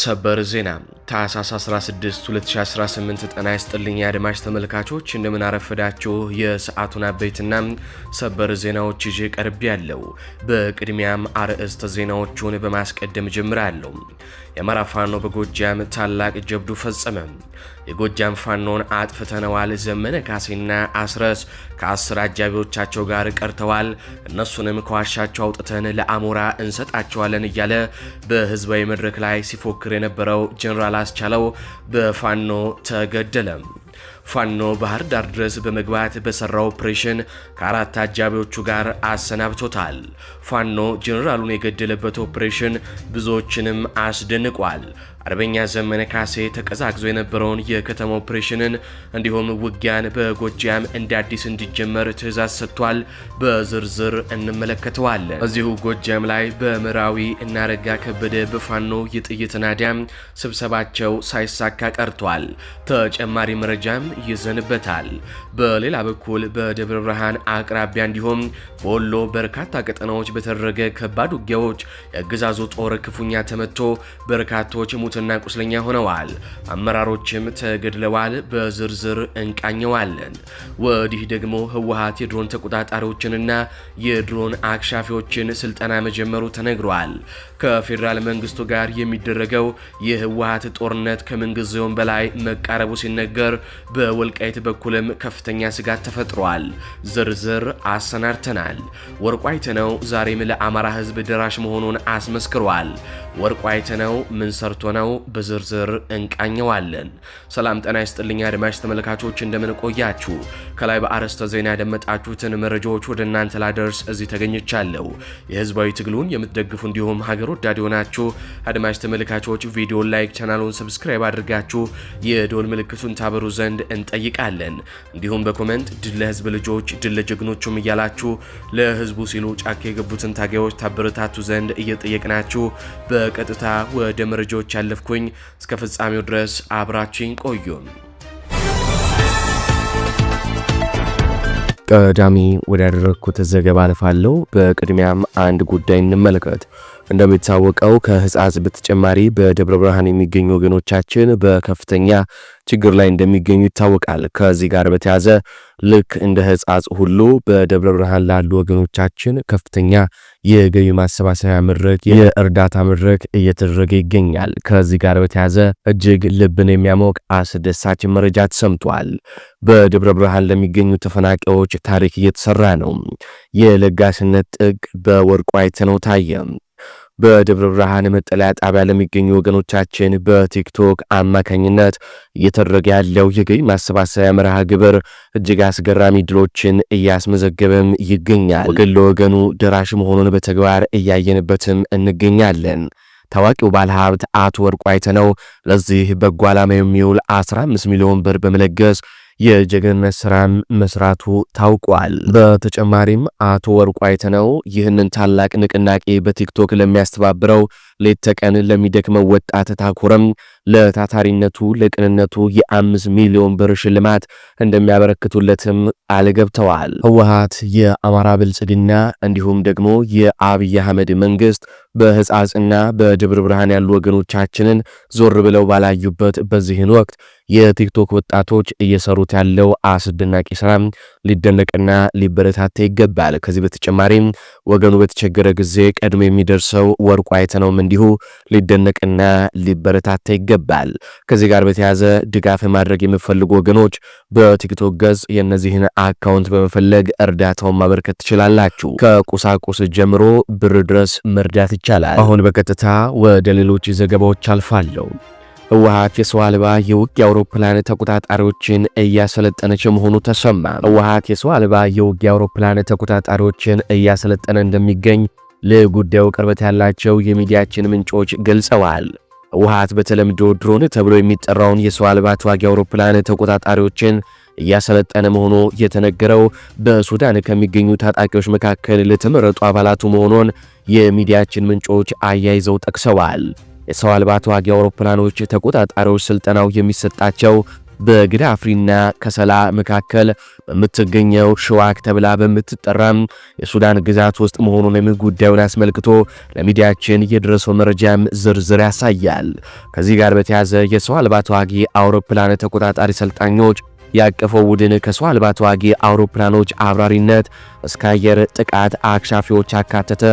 ሰበር ዜና ታህሳስ 16 2018 ጤና ይስጥልኝ አድማጭ ተመልካቾች እንደምን አረፈዳችሁ። የሰዓቱን አበይትና ሰበር ዜናዎች ይዤ ቀርቤያለሁ። በቅድሚያም አርዕስተ ዜናዎቹን በማስቀደም ጀምራለሁ። የአማራ ፋኖ በጎጃም ታላቅ ጀብዱ ፈጸመ። የጎጃም ፋኖን አጥፍተነዋል። ዘመነ ካሴና አስረስ ከ10 አጃቢዎቻቸው ጋር ቀርተዋል። እነሱንም ከዋሻቸው አውጥተን ለአሞራ እንሰጣቸዋለን እያለ በህዝባዊ መድረክ ላይ ሲፎክር የነበረው ጀነራል አስቻለው በፋኖ ተገደለ። ፋኖ ባህር ዳር ድረስ በመግባት በሰራው ኦፕሬሽን ከ4 አጃቢዎቹ ጋር አሰናብቶታል። ፋኖ ጀነራሉን የገደለበት ኦፕሬሽን ብዙዎችንም አስደንቋል። አርበኛ ዘመነ ካሴ ተቀዛቅዞ የነበረውን የከተማ ኦፕሬሽንን እንዲሁም ውጊያን በጎጃም እንደ አዲስ እንዲጀመር ትዕዛዝ ሰጥቷል። በዝርዝር እንመለከተዋለን። እዚሁ ጎጃም ላይ በምዕራዊ እናረጋ ከበደ በፋኖ የጥይት ናዳም ስብሰባቸው ሳይሳካ ቀርቷል። ተጨማሪ መረጃም ይዘንበታል። በሌላ በኩል በደብረ ብርሃን አቅራቢያ እንዲሁም በወሎ በርካታ ቀጠናዎች በተደረገ ከባድ ውጊያዎች የአገዛዙ ጦር ክፉኛ ተመቶ በርካቶች ሙትና ቁስለኛ ሆነዋል። አመራሮችም ተገድለዋል። በዝርዝር እንቃኘዋለን። ወዲህ ደግሞ ህወሓት የድሮን ተቆጣጣሪዎችንና የድሮን አክሻፊዎችን ስልጠና መጀመሩ ተነግሯል። ከፌዴራል መንግስቱ ጋር የሚደረገው የህወሓት ጦርነት ከምንጊዜውም በላይ መቃረቡ ሲነገር በወልቃይት በኩልም ከፍተኛ ስጋት ተፈጥሯል። ዝርዝር አሰናድተናል። ወርቁ አይተነው ዛሬም ለአማራ ህዝብ ደራሽ መሆኑን አስመስክሯል። ወርቁ አይተነው ምን ሰርቶ ነው? በዝርዝር እንቃኘዋለን። ሰላም ጤና ይስጥልኝ አድማጭ ተመልካቾች እንደምን ቆያችሁ? ከላይ በአርዕስተ ዜና ያደመጣችሁትን መረጃዎች ወደ እናንተ ላደርስ እዚህ ተገኝቻለሁ። የህዝባዊ ትግሉን የምትደግፉ እንዲሁም ሀገር ወዳድ የሆናችሁ አድማጭ ተመልካቾች ቪዲዮ ላይክ፣ ቻናሉን ሰብስክራይብ አድርጋችሁ የደወል ምልክቱን ታበሩ ዘንድ እንጠይቃለን። እንዲሁም በኮሜንት ድል ለህዝብ ልጆች ድል ለጀግኖቹም እያላችሁ ለህዝቡ ሲሉ ጫካ የገቡትን ታጋዮች ታበረታቱ ዘንድ እየጠየቅናችሁ በቀጥታ ወደ መረጃዎች ያለፍኩኝ። እስከ ፍጻሜው ድረስ አብራችኝ ቆዩ። ቀዳሚ ወዳደረኩት ዘገባ አልፋለሁ። በቅድሚያም አንድ ጉዳይ እንመልከት። እንደሚታወቀው ከህጻጽ በተጨማሪ በደብረ ብርሃን የሚገኙ ወገኖቻችን በከፍተኛ ችግር ላይ እንደሚገኙ ይታወቃል። ከዚህ ጋር በተያያዘ ልክ እንደ ህጻጽ ሁሉ በደብረ ብርሃን ላሉ ወገኖቻችን ከፍተኛ የገቢ ማሰባሰቢያ መድረክ፣ የእርዳታ መድረክ እየተደረገ ይገኛል። ከዚህ ጋር በተያያዘ እጅግ ልብን የሚያሞቅ አስደሳች መረጃ ተሰምቷል። በደብረ ብርሃን ለሚገኙ ተፈናቃዮች ታሪክ እየተሰራ ነው። የለጋስነት ጥግ በወርቁ አይተነው ታየ። በደብረ ብርሃን መጠለያ ጣቢያ ለሚገኙ ወገኖቻችን በቲክቶክ አማካኝነት እየተደረገ ያለው የገቢ ማሰባሰቢያ መርሃ ግብር እጅግ አስገራሚ ድሎችን እያስመዘገበም ይገኛል። ወገን ለወገኑ ደራሽ መሆኑን በተግባር እያየንበትም እንገኛለን። ታዋቂው ባለሀብት አቶ ወርቁ አይተነው ለዚህ በጎ ዓላማ የሚውል 15 ሚሊዮን ብር በመለገስ የጀግንነት ስራም መስራቱ ታውቋል። በተጨማሪም አቶ ወርቁ አይተነው ይህንን ታላቅ ንቅናቄ በቲክቶክ ለሚያስተባብረው ሌት ተቀን ለሚደክመው ወጣት ታኩረም ለታታሪነቱ ለቅንነቱ የ5 ሚሊዮን ብር ሽልማት እንደሚያበረክቱለትም ቃል ገብተዋል። ህወሓት የአማራ ብልጽግና እንዲሁም ደግሞ የአብይ አህመድ መንግስት በህጻጽና በደብረ ብርሃን ያሉ ወገኖቻችንን ዞር ብለው ባላዩበት በዚህን ወቅት የቲክቶክ ወጣቶች እየሰሩት ያለው አስደናቂ ስራ ሊደነቅና ሊበረታታ ይገባል። ከዚህ በተጨማሪም ወገኑ በተቸገረ ጊዜ ቀድሞ የሚደርሰው ወርቁ አይተነውም እንዲሁ ሊደነቅና ሊበረታታ ይገባል። ከዚህ ጋር በተያያዘ ድጋፍ ማድረግ የሚፈልጉ ወገኖች በቲክቶክ ገጽ የነዚህን አካውንት በመፈለግ እርዳታውን ማበርከት ትችላላችሁ። ከቁሳቁስ ጀምሮ ብር ድረስ መርዳት ይቻላል። አሁን በቀጥታ ወደ ሌሎች ዘገባዎች አልፋለሁ። ህወሓት የሰው አልባ የውጊያ አውሮፕላን ተቆጣጣሪዎችን እያሰለጠነች መሆኑ ተሰማ። ህወሓት የሰው አልባ የውጊያ አውሮፕላን ተቆጣጣሪዎችን እያሰለጠነ እንደሚገኝ ለጉዳዩ ቅርበት ያላቸው የሚዲያችን ምንጮች ገልጸዋል። ህወሓት በተለምዶ ድሮን ተብሎ የሚጠራውን የሰው አልባ ተዋጊ አውሮፕላን ተቆጣጣሪዎችን እያሰለጠነ መሆኑ የተነገረው በሱዳን ከሚገኙ ታጣቂዎች መካከል ለተመረጡ አባላቱ መሆኑን የሚዲያችን ምንጮች አያይዘው ጠቅሰዋል። የሰው አልባ ተዋጊ አውሮፕላኖች ተቆጣጣሪዎች ስልጠናው የሚሰጣቸው በግዳፍሪና ከሰላ መካከል በምትገኘው ሽዋክ ተብላ በምትጠራም የሱዳን ግዛት ውስጥ መሆኑንም ጉዳዩን አስመልክቶ ለሚዲያችን የደረሰው መረጃም ዝርዝር ያሳያል። ከዚህ ጋር በተያያዘ የሰው አልባ ተዋጊ አውሮፕላን ተቆጣጣሪ ሰልጣኞች ያቀፈው ቡድን ከሰው አልባ ተዋጊ አውሮፕላኖች አብራሪነት እስከ አየር ጥቃት አክሻፊዎች አካተተ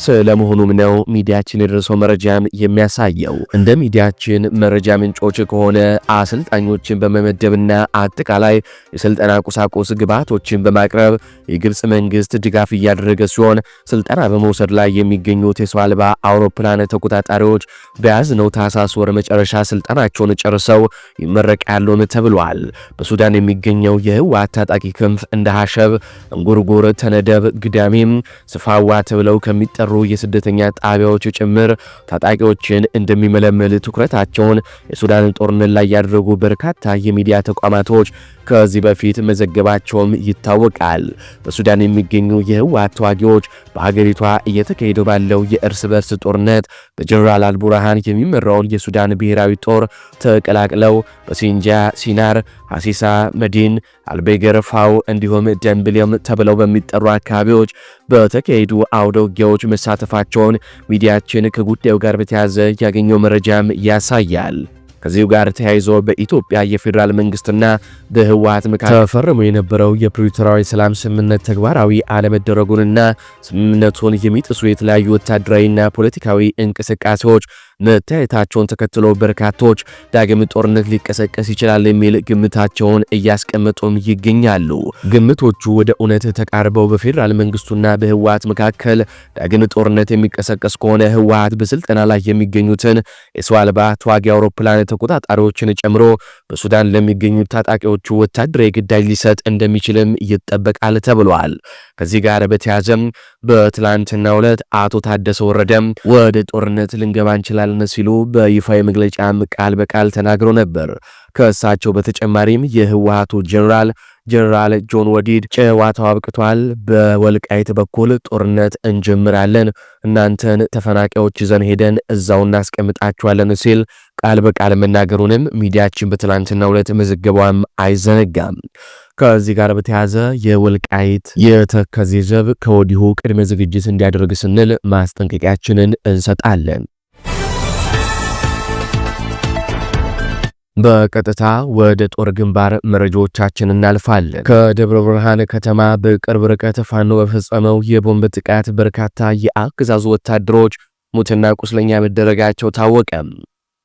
ስለመሆኑም ነው ሚዲያችን የደረሰው መረጃም የሚያሳየው። እንደ ሚዲያችን መረጃ ምንጮች ከሆነ አሰልጣኞችን በመመደብና አጠቃላይ የስልጠና ቁሳቁስ ግብዓቶችን በማቅረብ የግብጽ መንግስት ድጋፍ እያደረገ ሲሆን ስልጠና በመውሰድ ላይ የሚገኙት የሰው አልባ አውሮፕላን ተቆጣጣሪዎች በያዝነው ታህሳስ ወር መጨረሻ ስልጠናቸውን ጨርሰው ይመረቃሉም ተብሏል። በሱዳን የሚገኘው የህወሓት ታጣቂ ክንፍ እንደ ሐሸብ፣ እንጉርጉር፣ ተነደብ፣ ግዳሚም፣ ስፋዋ ተብለው ከሚጠሩ የስደተኛ ጣቢያዎች ጭምር ታጣቂዎችን እንደሚመለምል ትኩረታቸውን የሱዳን ጦርነት ላይ ያደረጉ በርካታ የሚዲያ ተቋማቶች ከዚህ በፊት መዘገባቸውም ይታወቃል። በሱዳን የሚገኙ የህወሓት ተዋጊዎች በሀገሪቷ እየተካሄደ ባለው የእርስ በርስ ጦርነት በጀነራል አልቡርሃን የሚመራውን የሱዳን ብሔራዊ ጦር ተቀላቅለው በሲንጃ፣ ሲናር፣ ሐሲሳ፣ መዲን፣ አልቤገር፣ ፋው እንዲሁም ደንብሌም ተብለው በሚጠሩ አካባቢዎች በተካሄዱ አውደ ውጊያዎች መሳተፋቸውን ሚዲያችን ከጉዳዩ ጋር በተያያዘ ያገኘው መረጃም ያሳያል። ከዚሁ ጋር ተያይዞ በኢትዮጵያ የፌዴራል መንግስትና በህወሓት መካከል ተፈርሞ የነበረው የፕሪቶሪያዊ ሰላም ስምምነት ተግባራዊ አለመደረጉንና ስምምነቱን የሚጥሱ የተለያዩ ወታደራዊና ፖለቲካዊ እንቅስቃሴዎች መታየታቸውን ተከትሎ በርካቶች ዳግም ጦርነት ሊቀሰቀስ ይችላል የሚል ግምታቸውን እያስቀመጡም ይገኛሉ። ግምቶቹ ወደ እውነት ተቃርበው በፌዴራል መንግስቱና በህወሓት መካከል ዳግም ጦርነት የሚቀሰቀስ ከሆነ ህወሓት በስልጠና ላይ የሚገኙትን የሰው አልባ ተዋጊ አውሮፕላን ተቆጣጣሪዎችን ጨምሮ በሱዳን ለሚገኙት ታጣቂዎቹ ወታደራዊ ግዳጅ ሊሰጥ እንደሚችልም ይጠበቃል ተብሏል። ከዚህ ጋር በተያያዘም በትላንትናው ዕለት አቶ ታደሰ ወረደም ወደ ጦርነት ልንገባ እንችላለን ሲሉ በይፋዊ መግለጫም ቃል በቃል ተናግሮ ነበር። ከእሳቸው በተጨማሪም የህወሓቱ ጀነራል ጆን ወዲድ ጨዋታው አብቅቷል፣ በወልቃይት በኩል ጦርነት እንጀምራለን፣ እናንተን ተፈናቃዮች ይዘን ሄደን እዛው እናስቀምጣቸዋለን ሲል ቃል በቃል መናገሩንም ሚዲያችን በትላንትናው ዕለት መዘገቧም አይዘነጋም። ከዚህ ጋር በተያያዘ የወልቃይት የተከዜ ዘብ ከወዲሁ ቅድመ ዝግጅት እንዲያደርግ ስንል ማስጠንቀቂያችንን እንሰጣለን። በቀጥታ ወደ ጦር ግንባር መረጃዎቻችን እናልፋለን። ከደብረ ብርሃን ከተማ በቅርብ ርቀት ፋኖ በፈጸመው የቦምብ ጥቃት በርካታ የአገዛዙ ወታደሮች ሙትና ቁስለኛ መደረጋቸው ታወቀ።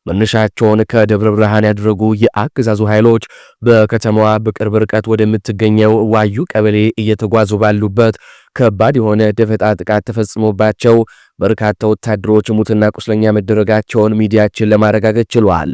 መነሻቸውን ከደብረ ብርሃን ያደረጉ የአገዛዙ ኃይሎች በከተማዋ በቅርብ ርቀት ወደምትገኘው ዋዩ ቀበሌ እየተጓዙ ባሉበት ከባድ የሆነ ደፈጣ ጥቃት ተፈጽሞባቸው በርካታ ወታደሮች ሙትና ቁስለኛ መደረጋቸውን ሚዲያችን ለማረጋገጥ ችሏል።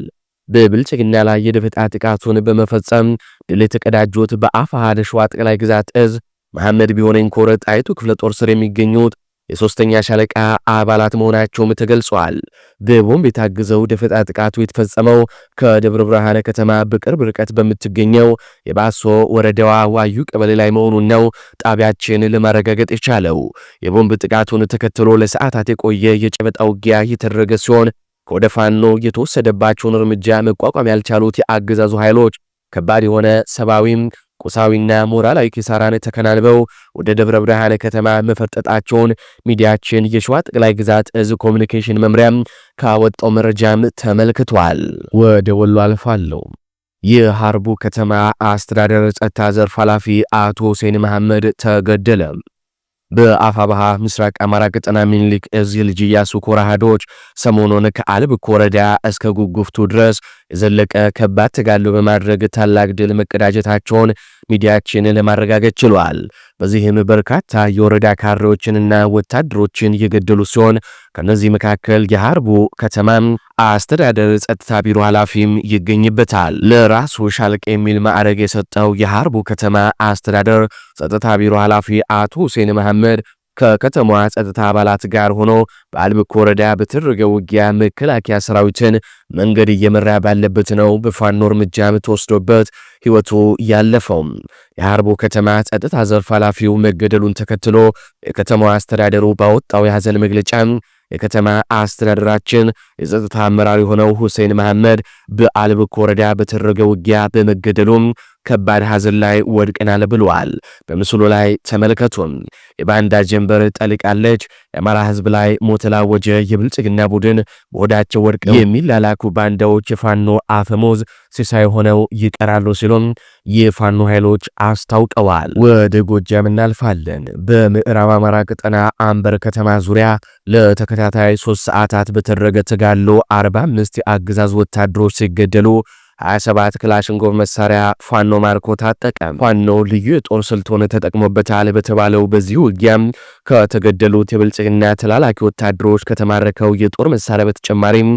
በብልጽግና ላይ የደፈጣ ጥቃቱን በመፈጸም ድል የተቀዳጁት በአፋሕድ ሸዋ ጠቅላይ ግዛት እዝ መሐመድ ቢሆነኝ ኮር ጣይቱ ክፍለ ጦር ስር የሚገኙት የሶስተኛ ሻለቃ አባላት መሆናቸውም ተገልጿል። በቦምብ የታገዘው ደፈጣ ጥቃቱ የተፈጸመው ከደብረ ብርሃን ከተማ በቅርብ ርቀት በምትገኘው የባሶ ወረዳዋ ዋዩ ቀበሌ ላይ መሆኑን ነው ጣቢያችን ለማረጋገጥ የቻለው። የቦምብ ጥቃቱን ተከትሎ ለሰዓታት የቆየ የጨበጣ ውጊያ የተደረገ ሲሆን ከወደ ፋኖ የተወሰደባቸውን እርምጃ መቋቋም ያልቻሉት የአገዛዙ ኃይሎች ከባድ የሆነ ሰብአዊም ቁሳዊና ሞራላዊ ኪሳራን ተከናንበው ወደ ደብረ ብርሃን ከተማ መፈርጠጣቸውን ሚዲያችን የሸዋ ጠቅላይ ግዛት እዝ ኮሚኒኬሽን መምሪያም ካወጣው መረጃም ተመልክቷል። ወደ ወሎ አልፋለሁ። የሐርቡ ከተማ አስተዳደር ጸጥታ ዘርፍ ኃላፊ አቶ ሁሴን መሐመድ ተገደለ። በአፋባሃ ምስራቅ አማራ ቀጠና ሚኒሊክ እዝ የልጅ ኢያሱ ኮር አሃዶች ሰሞኑን ከአልብኮ ወረዳ እስከ ጉጉፍቱ ድረስ የዘለቀ ከባድ ተጋድሎ በማድረግ ታላቅ ድል መቀዳጀታቸውን ሚዲያችን ለማረጋገጥ ችሏል። በዚህም በርካታ የወረዳ ካድሬዎችንና ወታደሮችን የገደሉ ሲሆን ከነዚህ መካከል የሐርቡ ከተማ አስተዳደር ጸጥታ ቢሮ ኃላፊም ይገኝበታል። ለራሱ ሻለቃ የሚል ማዕረግ የሰጠው የሐርቡ ከተማ አስተዳደር ጸጥታ ቢሮ ኃላፊ አቶ ሁሴን መሐመድ ከከተማዋ ጸጥታ አባላት ጋር ሆኖ በአልብኮ ወረዳ በተደረገው ውጊያ መከላከያ ሰራዊትን መንገድ እየመራ ባለበት ነው በፋኖ እርምጃም ተወስዶበት ሕይወቱ ያለፈው። የሐርቡ ከተማ ጸጥታ ዘርፍ ኃላፊው መገደሉን ተከትሎ የከተማዋ አስተዳደሩ ባወጣው የሐዘን መግለጫ የከተማ አስተዳደራችን የጸጥታ አመራር የሆነው ሁሴን መሐመድ በአልብኮ ወረዳ በተደረገ ውጊያ በመገደሉም ከባድ ሐዘን ላይ ወድቀናል ብለዋል። በምስሉ ላይ ተመልከቱም። የባንዳ ጀንበር ጠልቃለች። የአማራ ህዝብ ላይ ሞት ላወጀ የብልጽግና ቡድን በሆዳቸው ወድቀው የሚላላኩ ባንዳዎች የፋኖ አፈሙዝ ሲሳይ ሆነው ይቀራሉ ሲሉም የፋኖ ኃይሎች አስታውቀዋል። ወደ ጎጃም እናልፋለን። በምዕራብ አማራ ቀጠና አንበር ከተማ ዙሪያ ለተከታታይ 3 ሰዓታት በተደረገ ተጋድሎ 45 የአገዛዝ ወታደሮች ሲገደሉ 27 ክላሽንኮቭ መሳሪያ ፋኖ ማርኮ ታጠቀ። ፋኖ ልዩ የጦር ስልቱን ተጠቅሞበታል በተባለው በዚህ ውጊያም ከተገደሉት የብልጽግና ተላላኪ ወታደሮች ከተማረከው የጦር መሳሪያ በተጨማሪም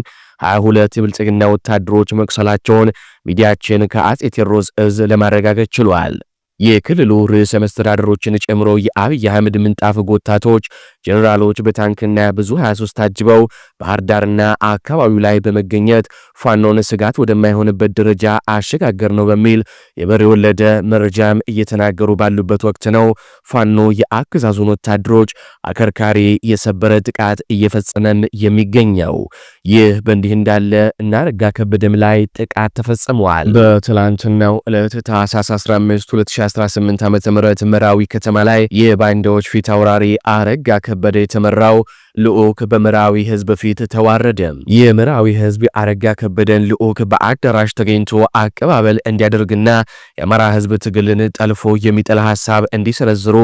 22 የብልጽግና ወታደሮች መቁሰላቸውን ሚዲያችን ከአጼ ቴዎድሮስ እዝ ለማረጋገጥ ችሏል። የክልሉ ርዕሰ መስተዳድሮችን ጨምሮ የአብይ አህመድ ምንጣፍ ጎታቶች ጀነራሎች በታንክና ብዙ 23 ታጅበው ባህር ዳርና አካባቢው ላይ በመገኘት ፋኖን ስጋት ወደማይሆንበት ደረጃ አሸጋገር ነው በሚል የበሬ ወለደ መረጃም እየተናገሩ ባሉበት ወቅት ነው ፋኖ የአገዛዙን ወታደሮች አከርካሪ የሰበረ ጥቃት እየፈጸመም የሚገኘው። ይህ በእንዲህ እንዳለ እናረጋ ከበደም ላይ ጥቃት ተፈጽሟል። በትላንትናው ዕለት ታህሳስ 15 2018 ዓ.ም መራዊ ከተማ ላይ የባንዳዎች ፊት አውራሪ አረጋ ከበደ የተመራው ልዑክ በመራዊ ህዝብ ፊት ተዋረደ። የመራዊ ህዝብ አረጋ ከበደን ልዑክ በአዳራሽ ተገኝቶ አቀባበል እንዲያደርግና የአማራ ህዝብ ትግልን ጠልፎ የሚጠላ ሐሳብ እንዲሰነዝሩ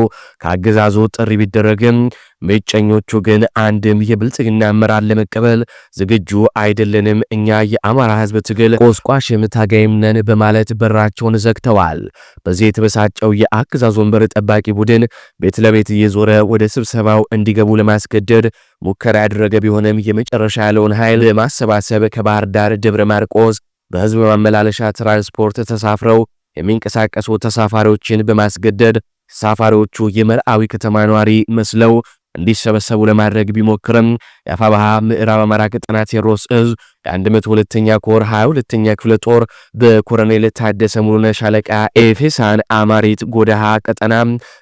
ከአገዛዙ ጥሪ ቢደረግም ምቀኞቹ ግን አንድም የብልጽግና አመራር ለመቀበል ዝግጁ አይደለንም፣ እኛ የአማራ ህዝብ ትግል ቆስቋሽም ታጋይም ነን በማለት በራቸውን ዘግተዋል። በዚህ የተበሳጨው የአገዛዙ ወንበር ጠባቂ ቡድን ቤት ለቤት እየዞረ ወደ ስብሰባው እንዲገቡ ለማስገደድ ሙከራ ያደረገ ቢሆንም የመጨረሻ ያለውን ኃይል ለማሰባሰብ ከባህር ዳር ደብረ ማርቆስ በህዝብ ማመላለሻ ትራንስፖርት ተሳፍረው የሚንቀሳቀሱ ተሳፋሪዎችን በማስገደድ ተሳፋሪዎቹ የመርአዊ ከተማ ነዋሪ መስለው እንዲሰበሰቡ ለማድረግ ቢሞክርም የአፋባሃ ምዕራብ አማራ ቀጠና ቴዎድሮስ እዝ የ102ኛ ኮር 22ኛ ክፍለ ጦር በኮሎኔል ታደሰ ሙሉነህ ሻለቃ ኤፌሳን አማሪት ጎዳሃ ቀጠና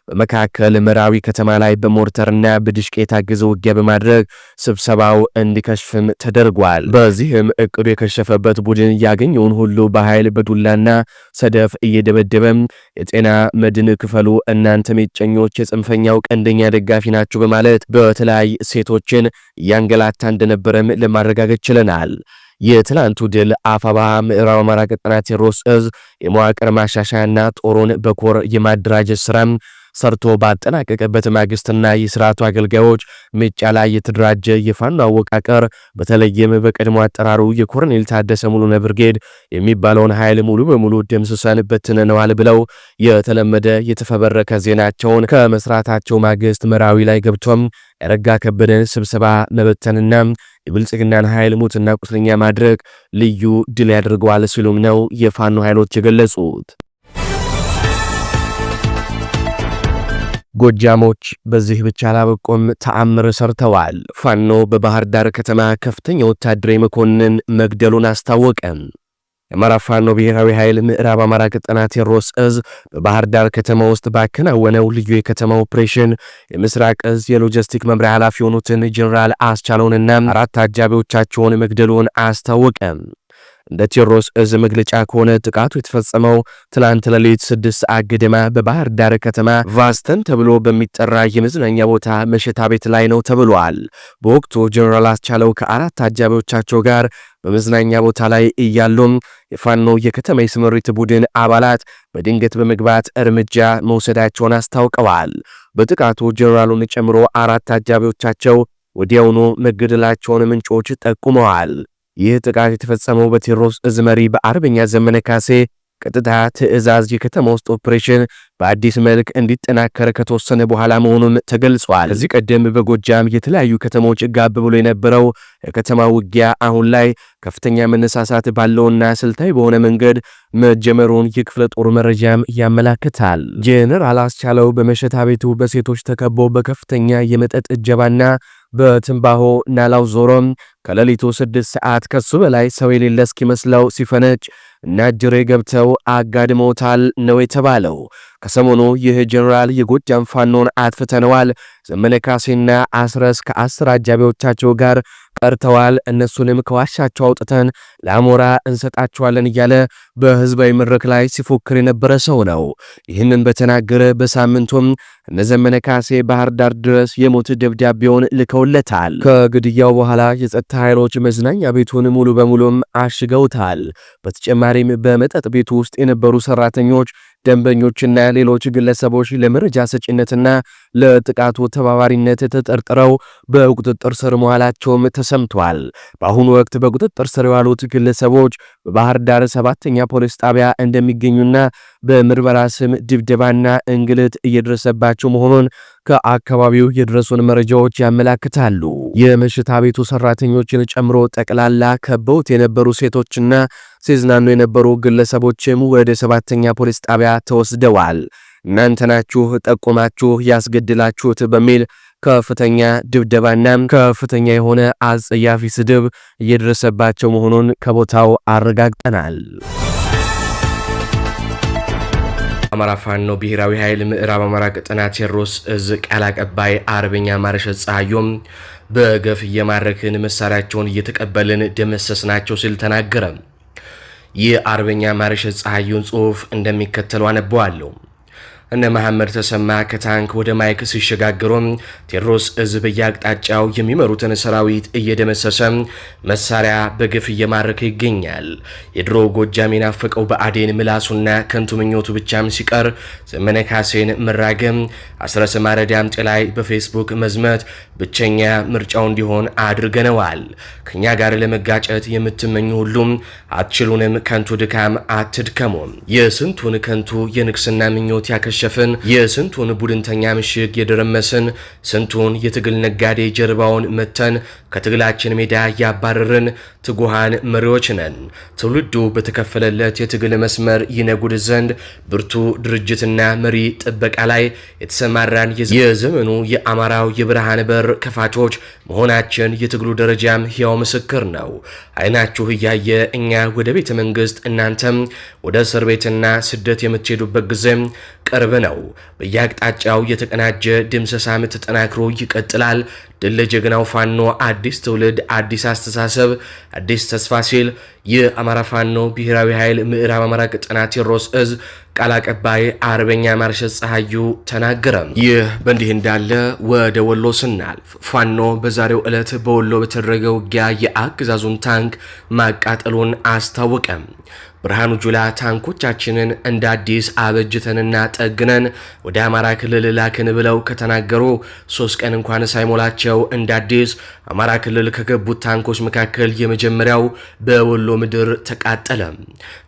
በመካከል መራዊ ከተማ ላይ በሞርተርና በድሽቃ የታገዘ ውጊያ በማድረግ ስብሰባው እንዲከሽፍም ተደርጓል። በዚህም እቅዱ የከሸፈበት ቡድን ያገኘውን ሁሉ በኃይል በዱላና ሰደፍ እየደበደበም የጤና መድን ክፈሉ እናንተ ሜጨኞች የጽንፈኛው ቀንደኛ ደጋፊ ናችሁ በማለት በተለያዩ ሴቶችን እያንገላታ እንደነበረም ለማረጋገጥ ችለናል። የትላንቱ ድል አፋባሃ ምዕራብ አማራ ቀጠና ቴዎድሮስ እዝ የመዋቅር ማሻሻያና ጦሩን በኮር የማደራጀት ስራም ሰርቶ ባጠናቀቀበት ማግስትና የስርዓቱ አገልጋዮች ምጫ ላይ የተደራጀ የፋኖ አወቃቀር በተለይም በቀድሞ አጠራሩ የኮሎኔል ታደሰ ሙሉነህ ብርጌድ የሚባለውን ኃይል ሙሉ በሙሉ ደምስሰን በትነነዋል ብለው የተለመደ የተፈበረከ ዜናቸውን ከመስራታቸው ማግስት መራዊ ላይ ገብቶም ያረጋ ከበደን ስብሰባ መበተንና የብልጽግናን ኃይል ሙትና ቁስለኛ ማድረግ ልዩ ድል ያደርገዋል ሲሉም ነው የፋኖ ኃይሎች የገለጹት። ጎጃሞች በዚህ ብቻ አላበቁም፣ ተአምር ሰርተዋል። ፋኖ በባህር ዳር ከተማ ከፍተኛ ወታደራዊ መኮንን መግደሉን አስታወቀ። የአማራ ፋኖ ብሔራዊ ኃይል ምዕራብ አማራ ቀጠና ቴዎድሮስ እዝ በባህር ዳር ከተማ ውስጥ ባከናወነው ልዩ የከተማ ኦፕሬሽን የምስራቅ እዝ የሎጂስቲክ መምሪያ ኃላፊ የሆኑትን ጀኔራል አስቻለውንና 4 አጃቢዎቻቸውን መግደሉን አስታወቀ። እንደ ቴዎድሮስ እዝ መግለጫ ከሆነ ጥቃቱ የተፈጸመው ትላንት ሌሊት 6 ሰዓት ገደማ በባህር ዳር ከተማ ቫስተን ተብሎ በሚጠራ የመዝናኛ ቦታ መሸታ ቤት ላይ ነው ተብሏል። በወቅቱ ጀነራል አስቻለው ከ4 አጃቢዎቻቸው ጋር በመዝናኛ ቦታ ላይ እያሉም የፋኖ የከተማ የስምሪት ቡድን አባላት በድንገት በመግባት እርምጃ መውሰዳቸውን አስታውቀዋል። በጥቃቱ ጀነራሉን ጨምሮ 4 አጃቢዎቻቸው ወዲያውኑ መገደላቸውን ምንጮች ጠቁመዋል። ይህ ጥቃት የተፈጸመው በቴዎድሮስ እዝ መሪ በአርበኛ ዘመነ ካሴ ቀጥታ ትዕዛዝ የከተማ ውስጥ ኦፕሬሽን በአዲስ መልክ እንዲጠናከር ከተወሰነ በኋላ መሆኑን ተገልጿል። ከዚህ ቀደም በጎጃም የተለያዩ ከተሞች ጋብ ብሎ የነበረው የከተማ ውጊያ አሁን ላይ ከፍተኛ መነሳሳት ባለውና ስልታዊ በሆነ መንገድ መጀመሩን የክፍለ ጦር መረጃም ያመላክታል። ጄኔራል አስቻለው በመሸታ ቤቱ በሴቶች ተከቦ በከፍተኛ የመጠጥ እጀባና በትንባሆ ናላው ዞሮም ከሌሊቱ 6 ሰዓት ከሱ በላይ ሰው የሌለ እስኪመስለው ሲፈነጭ እና ጅሬ ገብተው አጋድመውታል ነው የተባለው። ከሰሞኑ ይህ ጀነራል የጎጃም ፋኖን አጥፍተነዋል፣ ዘመነ ካሴና አስረስ ከ10 አጃቢዎቻቸው ጋር ቀርተዋል፣ እነሱንም ከዋሻቸው አውጥተን ለአሞራ እንሰጣቸዋለን እያለ በህዝባዊ መድረክ ላይ ሲፎክር የነበረ ሰው ነው። ይህንን በተናገረ በሳምንቱም እነ ዘመነ ካሴ ባህር ዳር ድረስ የሞት ደብዳቤውን ልከውለታል። ከግድያው በኋላ የጸጥታ ኃይሎች መዝናኛ ቤቱን ሙሉ በሙሉም አሽገውታል። በተጨማሪም በመጠጥ ቤቱ ውስጥ የነበሩ ሰራተኞች፣ ደንበኞችና ሌሎች ግለሰቦች ለመረጃ ሰጪነትና ለጥቃቱ ተባባሪነት ተጠርጥረው በቁጥጥር ስር መዋላቸውም ተሰምቷል። በአሁኑ ወቅት በቁጥጥር ስር የዋሉት ግለሰቦች በባህር ዳር 7ኛ ፖሊስ ጣቢያ እንደሚገኙና በምርመራ ስም ድብደባና እንግልት እየደረሰባቸው መሆኑን ከአካባቢው የደረሱን መረጃዎች ያመላክታሉ። የመሽታ ቤቱ ሰራተኞችን ጨምሮ ጠቅላላ ከበውት የነበሩ ሴቶችና ሲዝናኑ የነበሩ ግለሰቦችም ወደ 7ኛ ፖሊስ ጣቢያ ተወስደዋል። እናንተ ናችሁ ጠቁማችሁ ያስገድላችሁት በሚል ከፍተኛ ድብደባና ከፍተኛ የሆነ አጸያፊ ስድብ እየደረሰባቸው መሆኑን ከቦታው አረጋግጠናል። አማራ ፋኖ ብሔራዊ ኃይል ምዕራብ አማራ ቀጠና ቴዎድሮስ እዝ ቃል አቀባይ አርበኛ ማርሸት ፀሐዩም በገፍ እየማረክን መሳሪያቸውን እየተቀበልን ደመሰስናቸው ሲል ተናገረ። የአርበኛ ማርሸት ፀሐዩን ጽሑፍ እንደሚከተለው አነበዋለሁ። እነ መሐመድ ተሰማ ከታንክ ወደ ማይክ ሲሸጋገሩ ቴዎድሮስ እዝ በየአቅጣጫው የሚመሩትን ሰራዊት እየደመሰሰ መሳሪያ በግፍ እየማረከ ይገኛል። የድሮ ጎጃም የናፈቀው በአዴን ምላሱና ከንቱ ምኞቱ ብቻም ሲቀር ዘመነ ካሴን መራገም፣ አስረስ ማረ ዳምጤ ላይ በፌስቡክ መዝመት ብቸኛ ምርጫው እንዲሆን አድርገነዋል። ከኛ ጋር ለመጋጨት የምትመኙ ሁሉም አትችሉንም፣ ከንቱ ድካም አትድከሙ። የስንቱን ከንቱ የንግስና ምኞት ያከሸፍን፣ የስንቱን ቡድንተኛ ምሽግ የደረመስን፣ ስንቱን የትግል ነጋዴ ጀርባውን መተን ከትግላችን ሜዳ ያባረርን ትጉሃን መሪዎች ነን። ትውልዱ በተከፈለለት የትግል መስመር ይነጉድ ዘንድ ብርቱ ድርጅትና መሪ ጥበቃ ላይ የተሰማራን የዘመኑ የአማራው የብርሃን በር ከፋቾች መሆናችን የትግሉ ደረጃም ሕያው ምስክር ነው። አይናችሁ እያየ እኛ ወደ ቤተ መንግስት፣ እናንተም ወደ እስር ቤትና ስደት የምትሄዱበት ጊዜ ቅርብ ነው። በየአቅጣጫው የተቀናጀ ድምሰሳም ተጠናክሮ ይቀጥላል። ድል ለጀግናው ፋኖ፣ አዲስ ትውልድ፣ አዲስ አስተሳሰብ፣ አዲስ ተስፋ ሲል የአማራ ፋኖ ብሔራዊ ኃይል ምዕራብ አማራ ቀጠና ቴዎድሮስ እዝ ቃል አቀባይ አርበኛ ማርሸት ፀሐዩ ተናገረ። ይህ በእንዲህ እንዳለ ወደ ወሎ ስናልፍ ፋኖ በዛሬው ዕለት በወሎ በተደረገ ውጊያ የአገዛዙን ታንክ ማቃጠሉን አስታወቀ። ብርሃኑ ጁላ ታንኮቻችንን እንደ አዲስ አበጅተንና ጠግነን ወደ አማራ ክልል ላክን ብለው ከተናገሩ 3 ቀን እንኳን ሳይሞላቸው እንደ አዲስ አማራ ክልል ከገቡት ታንኮች መካከል የመጀመሪያው በወሎ ምድር ተቃጠለ።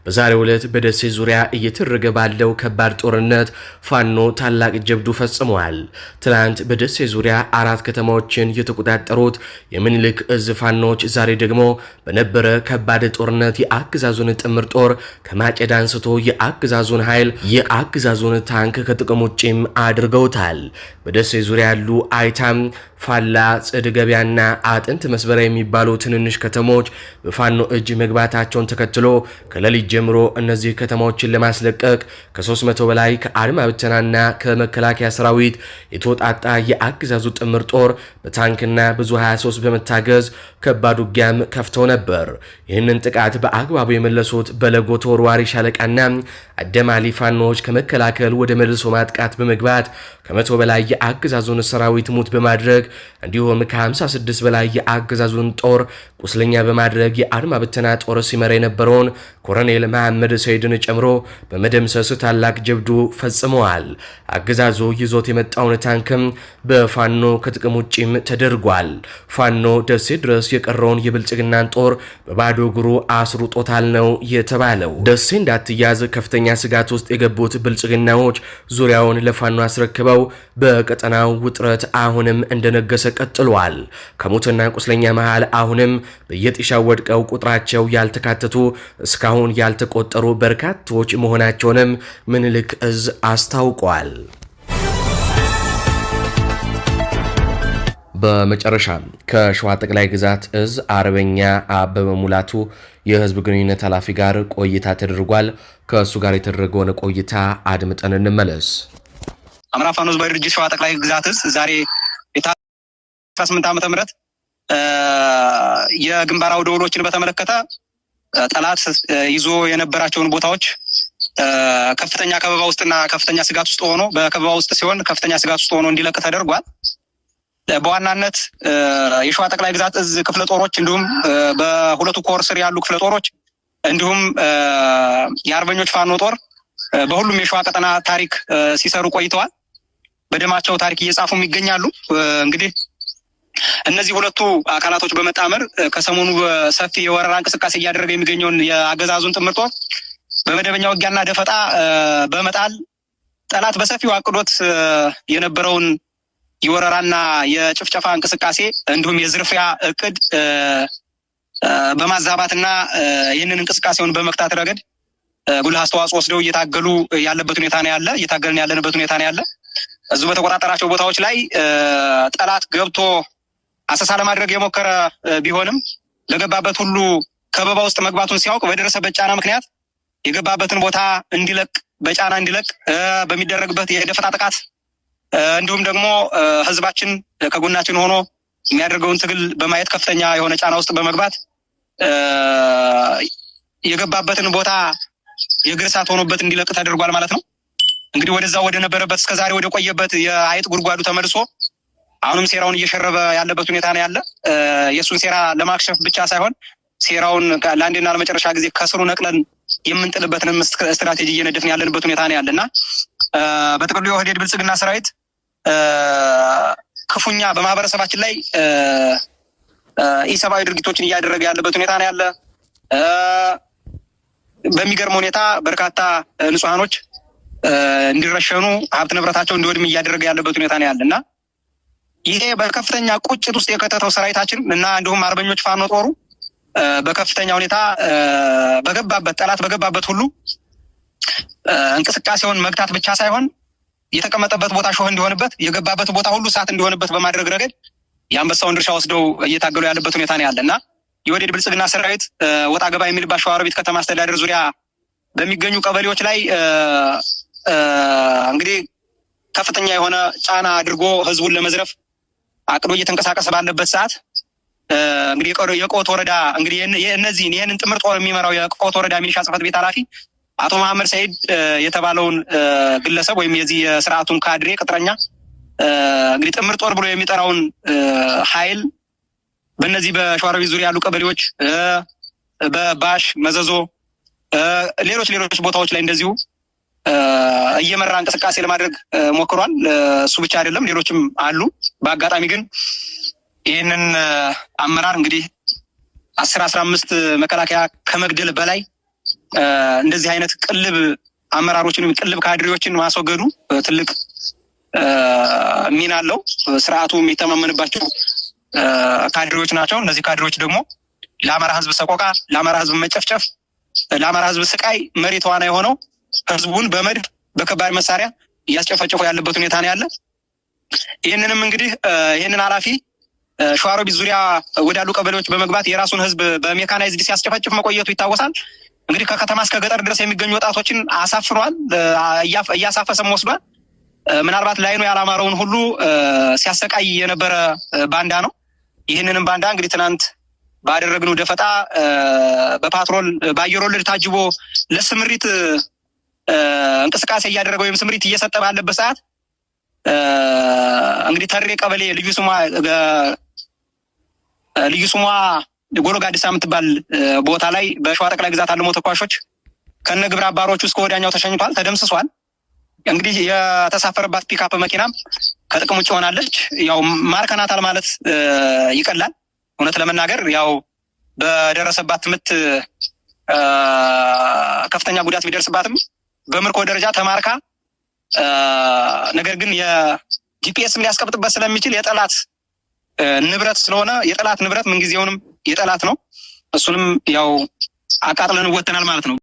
በዛሬው ዕለት በደሴ ዙሪያ እየተደረገ ባለው ከባድ ጦርነት ፋኖ ታላቅ ጀብዱ ፈጽመዋል። ትናንት በደሴ ዙሪያ 4 ከተማዎችን የተቆጣጠሩት የምኒልክ እዝ ፋኖች ዛሬ ደግሞ በነበረ ከባድ ጦርነት የአገዛዙን ጥምር ጦር ከማጨዳ አንስቶ የአገዛዙን ኃይል የአገዛዙን ታንክ ከጥቅም ውጭም አድርገውታል። በደሴ ዙሪያ ያሉ አይታም፣ ፋላ፣ ጽድ ገበያና አጥንት መስበሪያ የሚባሉ ትንንሽ ከተሞች በፋኖ እጅ መግባታቸውን ተከትሎ ከሌሊት ጀምሮ እነዚህ ከተሞችን ለማስለቀቅ ከ300 በላይ ከአድማ ብተናና ከመከላከያ ሰራዊት የተወጣጣ የአገዛዙ ጥምር ጦር በታንክና ብዙ 23 በመታገዝ ከባድ ውጊያም ከፍተው ነበር። ይህንን ጥቃት በአግባቡ የመለሱት በለጎ ተወርዋሪ ሻለቃና አደማሊ ፋኖች ከመከላከል ወደ መልሶ ማጥቃት በመግባት ከ100 በላይ የአገዛዙን ሰራዊት ሙት በማድረግ እንዲሁም ከ56 በላይ የአገዛዙን ጦር ቁስለኛ በማድረግ የአድማ ብተና ጦር ሲመራ የነበረውን ኮሎኔል መሐመድ ሰይድን ጨምሮ በመደምሰስ ታላቅ ጀብዱ ፈጽመዋል። አገዛዙ ይዞት የመጣውን ታንክም በፋኖ ከጥቅም ውጪም ተደርጓል። ፋኖ ደሴ ድረስ የቀረውን የብልጽግናን ጦር በባዶ እግሩ አስሩጦታል ነው የተባለው። ደሴ እንዳትያዝ ከፍተኛ ስጋት ውስጥ የገቡት ብልጽግናዎች ዙሪያውን ለፋኖ አስረክበው በቀጠናው ውጥረት አሁንም እንደነገሰ ቀጥሏል። ከሞትና ቁስለኛ መሃል አሁንም በየጥሻው ወድቀው ቁጥራቸው ያልተካተቱ እስካሁን ያልተቆጠሩ በርካቶች መሆናቸውንም ምኒልክ እዝ አስታውቋል። በመጨረሻ ከሸዋ ጠቅላይ ግዛት እዝ አርበኛ አበበ ሙላቱ የህዝብ ግንኙነት ኃላፊ ጋር ቆይታ ተደርጓል። ከእሱ ጋር የተደረገውን ቆይታ አድምጠን እንመለስ። አማራ ፋኖ ህዝባዊ ድርጅት ሸዋ ጠቅላይ ግዛት እዝ ዛሬ የ18 ዓመተ ምህረት የግንባር አውደ ውሎችን በተመለከተ ጠላት ይዞ የነበራቸውን ቦታዎች ከፍተኛ ከበባ ውስጥና ከፍተኛ ስጋት ውስጥ ሆኖ በከበባ ውስጥ ሲሆን ከፍተኛ ስጋት ውስጥ ሆኖ እንዲለቅ ተደርጓል። በዋናነት የሸዋ ጠቅላይ ግዛት እዝ ክፍለ ጦሮች እንዲሁም በሁለቱ ኮር ስር ያሉ ክፍለ ጦሮች እንዲሁም የአርበኞች ፋኖ ጦር በሁሉም የሸዋ ቀጠና ታሪክ ሲሰሩ ቆይተዋል። በደማቸው ታሪክ እየጻፉም ይገኛሉ። እንግዲህ እነዚህ ሁለቱ አካላቶች በመጣመር ከሰሞኑ ሰፊ የወረራ እንቅስቃሴ እያደረገ የሚገኘውን የአገዛዙን ጥምር ጦር በመደበኛ ውጊያና ደፈጣ በመጣል ጠላት በሰፊው አቅዶት የነበረውን የወረራና የጭፍጨፋ እንቅስቃሴ እንዲሁም የዝርፊያ እቅድ በማዛባትና ይህንን እንቅስቃሴውን በመክታት ረገድ ጉልህ አስተዋጽኦ ወስደው እየታገሉ ያለበት ሁኔታ ነው ያለ እየታገልን ያለንበት ሁኔታ ነው ያለ። እዚሁ በተቆጣጠራቸው ቦታዎች ላይ ጠላት ገብቶ አሰሳ ለማድረግ የሞከረ ቢሆንም ለገባበት ሁሉ ከበባ ውስጥ መግባቱን ሲያውቅ በደረሰበት ጫና ምክንያት የገባበትን ቦታ እንዲለቅ በጫና እንዲለቅ በሚደረግበት የደፈጣ ጥቃት እንዲሁም ደግሞ ህዝባችን ከጎናችን ሆኖ የሚያደርገውን ትግል በማየት ከፍተኛ የሆነ ጫና ውስጥ በመግባት የገባበትን ቦታ የእግር እሳት ሆኖበት እንዲለቅ ተደርጓል ማለት ነው። እንግዲህ ወደዛው ወደ ነበረበት እስከዛሬ ወደ ቆየበት የአይጥ ጉድጓዱ ተመልሶ አሁንም ሴራውን እየሸረበ ያለበት ሁኔታ ነው ያለ። የሱን ሴራ ለማክሸፍ ብቻ ሳይሆን ሴራውን ለአንዴና ለመጨረሻ ጊዜ ከስሩ ነቅለን የምንጥልበትንም ስትራቴጂ እየነደፍን ያለንበት ሁኔታ ነው ያለና በጥቅሉ የኦህዴድ ብልጽግና ሰራዊት ክፉኛ በማህበረሰባችን ላይ ኢሰብአዊ ድርጊቶችን እያደረገ ያለበት ሁኔታ ነው ያለ። በሚገርም ሁኔታ በርካታ ንጹሃኖች እንዲረሸኑ ሀብት ንብረታቸው እንዲወድም እያደረገ ያለበት ሁኔታ ነው ያለና ይሄ በከፍተኛ ቁጭት ውስጥ የከተተው ሰራዊታችን እና እንዲሁም አርበኞች ፋኖ ጦሩ በከፍተኛ ሁኔታ በገባበት ጠላት በገባበት ሁሉ እንቅስቃሴውን መግታት ብቻ ሳይሆን የተቀመጠበት ቦታ ሾህ እንዲሆንበት የገባበት ቦታ ሁሉ እሳት እንዲሆንበት በማድረግ ረገድ የአንበሳውን ድርሻ ወስደው እየታገሉ ያለበት ሁኔታ ነው ያለና የኦህዴድ ብልጽግና ሰራዊት ወጣ ገባ የሚልባት ሸዋሮቢት ከተማ አስተዳደር ዙሪያ በሚገኙ ቀበሌዎች ላይ እንግዲህ ከፍተኛ የሆነ ጫና አድርጎ ህዝቡን ለመዝረፍ አቅዶ እየተንቀሳቀሰ ባለበት ሰዓት እንግዲህ የቆት ወረዳ እንግዲህ ይህንን ጥምር ጦር የሚመራው የቆት ወረዳ ሚሊሻ ጽሕፈት ቤት ኃላፊ አቶ መሐመድ ሰይድ የተባለውን ግለሰብ ወይም የዚህ የስርዓቱን ካድሬ ቅጥረኛ እንግዲህ ጥምር ጦር ብሎ የሚጠራውን ኃይል በእነዚህ በሸዋሮቢት ዙሪያ ያሉ ቀበሌዎች በባሽ መዘዞ ሌሎች ቦታዎች ላይ እንደዚሁ እየመራ እንቅስቃሴ ለማድረግ ሞክሯል። እሱ ብቻ አይደለም፣ ሌሎችም አሉ። በአጋጣሚ ግን ይህንን አመራር እንግዲህ 10-15 መከላከያ ከመግደል በላይ እንደዚህ አይነት ቅልብ አመራሮችን ቅልብ ካድሬዎችን ማስወገዱ ትልቅ ሚና አለው። ስርዓቱ የሚተማመንባቸው ካድሬዎች ናቸው። እነዚህ ካድሬዎች ደግሞ ለአማራ ህዝብ ሰቆቃ፣ ለአማራ ህዝብ መጨፍጨፍ፣ ለአማራ ህዝብ ስቃይ መሪ ተዋናይ የሆነው ህዝቡን በመድፍ በከባድ መሳሪያ እያስጨፈጨፉ ያለበት ሁኔታ ነው ያለ። ይህንንም እንግዲህ ይህንን ኃላፊ ሸዋሮቢት ዙሪያ ወዳሉ ቀበሌዎች በመግባት የራሱን ህዝብ በሜካናይዝድ ሲያስጨፈጭፍ መቆየቱ ይታወሳል። እንግዲህ ከከተማ እስከ ገጠር ድረስ የሚገኙ ወጣቶችን አሳፍሯል፣ እያሳፈሰም ወስዷል። ምናልባት ላይኑ ያላማረውን ሁሉ ሲያሰቃይ የነበረ ባንዳ ነው። ይህንንም ባንዳ እንግዲህ ትናንት ባደረግነው ደፈጣ በፓትሮል በአየር ወለድ ታጅቦ ለስምሪት እንቅስቃሴ እያደረገ ወይም ስምሪት እየሰጠ ባለበት ሰዓት እንግዲህ ተሬ ቀበሌ ልዩ ስሟ ጎሎ ጋዲሳ የምትባል ቦታ ላይ በሸዋ ጠቅላይ ግዛት አልሞ ተኳሾች ከነ ግብረ አባሮቹ እስከ ወዲያኛው ተሸኝቷል፣ ተደምስሷል። እንግዲህ የተሳፈረባት ፒካፕ መኪናም ከጥቅም ውጭ ሆናለች። ያው ማርከናታል ማለት ይቀላል። እውነት ለመናገር ያው በደረሰባት ምት ከፍተኛ ጉዳት ቢደርስባትም በምርኮ ደረጃ ተማርካ ነገር ግን የጂፒኤስም ሊያስቀብጥበት ስለሚችል የጠላት ንብረት ስለሆነ የጠላት ንብረት ምንጊዜውንም የጠላት ነው። እሱንም ያው አቃጥለን ወተናል ማለት ነው።